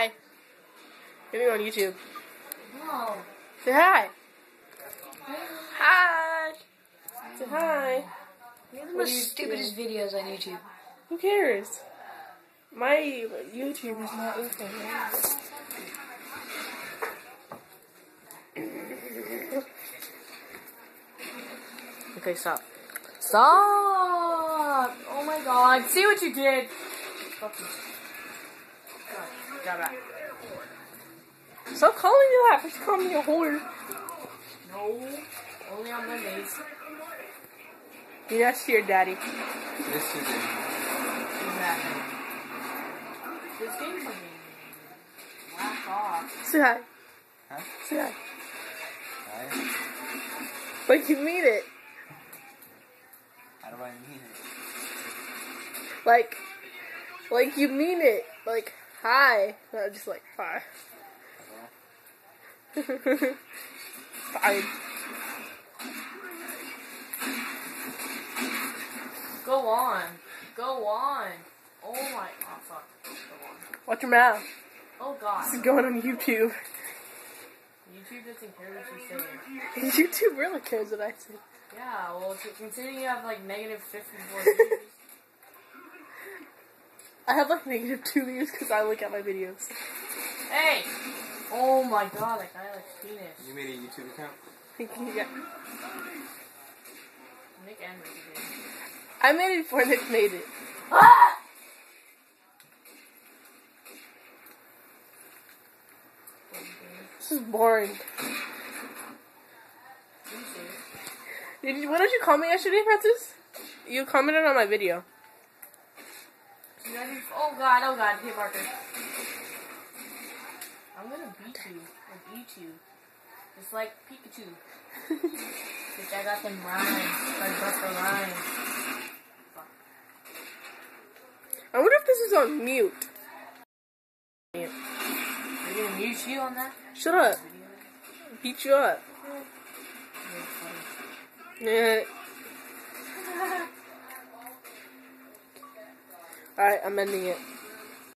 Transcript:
hi. Maybe on YouTube. No. Say hi. Hi. Say hi. These are the most stupidest videos on YouTube. Who cares? My YouTube is not open. Okay, stop. Stop! Oh my god. See what you did. Fuck you. Got back. Stop calling me that. First you call me a whore. No. Only on Mondays. You that's your daddy. Yes, you did. Exactly. This game's a game. Laugh off. Say hi. Huh? Say hi. Hi. Like you mean it. How do I mean it? Like you mean it. Like, hi. Not just like, hi. Fine. Go on. Go on. Oh my, oh fuck. Go on. Watch your mouth. Oh god. This is going on YouTube. YouTube doesn't care what you say. YouTube really cares what I say. Yeah, well, considering you have like negative 54 views. I have like negative 2 views because I look at my videos. Hey! Oh my god, that guy likes penis. You made a YouTube account? Yeah. Nick and Ricky did. I made it before Nick made it. Ah! This is boring. What did you comment yesterday, Francis? You commented on my video. Oh god, hey Parker. I'm gonna beat you. Or beat you. Just like Pikachu. Bitch, I got them rhymes. Like Buster rhymes. Fuck. I wonder if this is on mute. Are you gonna mute you on that? Shut up. Beat you up. Yeah. Alright, I'm ending it.